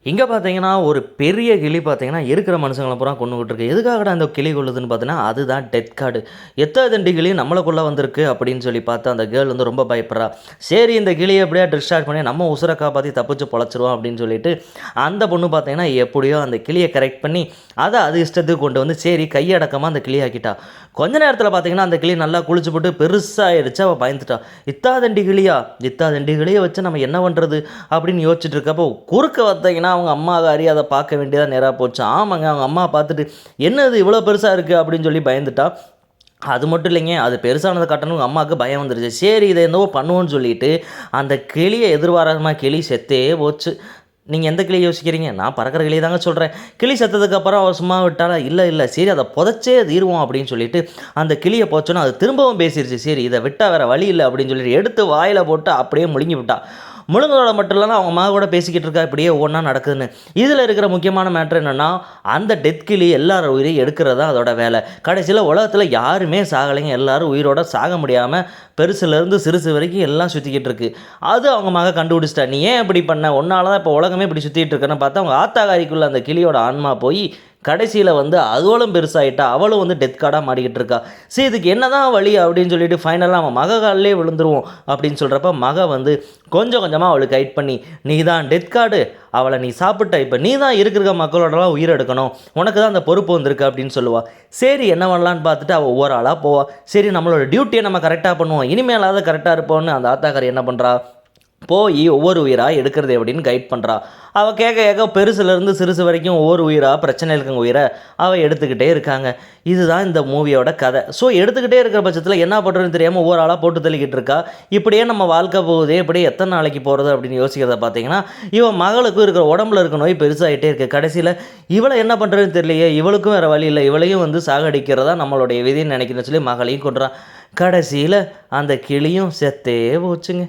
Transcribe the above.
இங்கே பார்த்தீங்கன்னா, ஒரு பெரிய கிளி பார்த்தீங்கன்னா, இருக்கிற மனுஷங்கள பூரா கொன்னுகிட்டு இருக்கு. எதுக்காகடா அந்த கிளி கொல்லுதுன்னு பார்த்தீங்கன்னா, அதுதான் டெத் கார்டு. எத்தன தண்டி கிளி நம்மளுக்குள்ள வந்திருக்கு அப்படின்னு சொல்லி பார்த்து அந்த கேர்ள் வந்து ரொம்ப பயப்படுறா. சரி இந்த கிளிய எப்படியா டிஸ்ட்ராக்ட் பண்ணி நம்ம உசுர காப்பாத்தி தப்பிச்சு பொழச்சிருவோம் அப்படின்னு சொல்லிட்டு, அந்த பொண்ணு பார்த்தீங்கன்னா, எப்படியோ அந்த கிளிய கரெக்ட் பண்ணி, அத அது இஷ்டத்துக்கு கொண்டு வந்து சரி கையடக்கமா அந்த கிளிய ஆக்கிட்டா. கொஞ்ச நேரத்தில பார்த்தீங்கன்னா, அந்த கிளி நல்லா குளிச்சுப்புட்டு பெருசாயிடுச்சு. அவ பயந்துட்டா. இத்தாதண்டி கிளியா? இத்தாதண்டி கிளிய வச்சு நம்ம என்ன பண்றது? அப்படின்னு யோசிச்சுட்டு இருக்கப்போ, குறுக்க பார்த்தீங்கன்னா அவங்க அம்மாகாரி அதை பார்க்க வேண்டியதாக நேராக போச்சு. ஆமாங்க, அவங்க அம்மா பார்த்துட்டு என்னது இவ்வளோ பெருசாக இருக்குது அப்படின்னு சொல்லி பயந்துட்டா. அது மட்டும் இல்லைங்க, அது பெருசானதை காட்டணும் அம்மாவுக்கு பயம் வந்துருச்சு. சரி இதை என்னவோ பண்ணுவோன்னு சொல்லிட்டு அந்த கிளியை எதிர்பாராதமாக கிளி செத்தே போச்சு. நீங்கள் எந்த கிளியை யோசிக்கிறீங்க? நான் பறக்கிற கிளியை தாங்க சொல்கிறேன். கிளி செத்ததுக்கப்புறம் அவர் சும்மா விட்டாலா? இல்லை சரி அதை புதைச்சே தீருவோம் அப்படின்னு சொல்லிட்டு அந்த கிளியை போச்சோன்னா அது திரும்பவும் பேசிருச்சு. சரி இதை விட்டால் வேறு வழி இல்லை அப்படின்னு சொல்லிட்டு எடுத்து வாயில் போட்டு அப்படியே முழுங்கி விட்டா. முழுங்கலோட மட்டும் இல்லைனா அவங்க மக கூட பேசிக்கிட்டு இருக்கா இப்படியே ஒன்றா நடக்குதுன்னு. இதில் இருக்கிற முக்கியமான மேட்ரு என்னென்னா, அந்த டெத் கிளி எல்லாரோட உயிரையும் எடுக்கிறது தான் அதோட வேலை. கடைசியில் உலகத்தில் யாருமே சாகலைங்க. எல்லாரும் உயிரோட சாக முடியாமல் பெருசுலேருந்து சிறுசு வரைக்கும் எல்லாம் சுற்றிக்கிட்டு இருக்கு. அது அவங்க மக கண்டுபிடிச்சிட்டா. நீ ஏன் இப்படி பண்ண? உன்னால தான் இப்போ உலகமே இப்படி சுற்றிட்டு இருக்குன்னு பார்த்தா அவங்க ஆத்தாகாரிக்குள்ளே அந்த கிளியோட ஆன்மா போய் கடைசியில் வந்து அவளும் பெருசாகிட்டா. அவளும் வந்து டெத் கார்டாக மாறிக்கிட்டு இருக்கா. சரி இதுக்கு என்ன தான் வழி அப்படின்னு சொல்லிட்டு ஃபைனலாக அவன் மக காலிலே விழுந்துருவோம் அப்படின்னு சொல்கிறப்ப மக வந்து கொஞ்சம் கொஞ்சமாக அவளுக்கு கைட் பண்ணி, நீ தான் டெத் கார்டு, அவளை நீ சாப்பிட்ட, இப்போ நீ தான் இருக்கிற மக்களோடலாம் உயிர் எடுக்கணும், உனக்கு தான் அந்த பொறுப்பு வந்திருக்கு அப்படின்னு சொல்லுவாள். சரி என்ன பண்ணலான்னு பார்த்துட்டு அவள் ஒவ்வொரு ஆளாக போவாள். சரி நம்மளோட டியூட்டியை நம்ம கரெக்டாக பண்ணுவோம், இனிமேலாவது கரெக்டாக இருப்போம்னு அந்த ஆத்தாக்காரி என்ன பண்ணுறா, போய் ஒவ்வொரு உயிராக எடுக்கிறது எப்படின்னு கைட் பண்ணுறா. அவள் கேட்க கேட்க பெருசுலேருந்து சிறுசு வரைக்கும் ஒவ்வொரு உயிராக பிரச்சனை இருக்குங்க உயிரை அவள் எடுத்துக்கிட்டே இருக்காங்க. இதுதான் இந்த மூவியோட கதை. ஸோ எடுத்துக்கிட்டே இருக்கிற பட்சத்தில் என்ன பண்ணுறதுன்னு தெரியாமல் ஒவ்வொரு ஆளாக போட்டு தள்ளிக்கிட்டு இருக்கா. இப்படியே நம்ம வாழ்க்கை போகுதே, இப்படியே எத்தனை நாளைக்கு போகிறது அப்படின்னு யோசிக்கிறத பார்த்தீங்கன்னா, இவன் மகளுக்கும் இருக்கிற உடம்புல இருக்க நோய் பெருசாகிட்டே இருக்குது. கடைசியில் இவளை என்ன பண்ணுறதுன்னு தெரியலையே, இவளுக்கும் வேறு வழி இல்லை, இவளையும் வந்து சாகடிக்கிறதா நம்மளுடைய விதின்னு நினைக்கிறேன்னு சொல்லி மகளையும் கொண்டுறான். கடைசியில் அந்த கிளியும் செத்தே போச்சுங்க.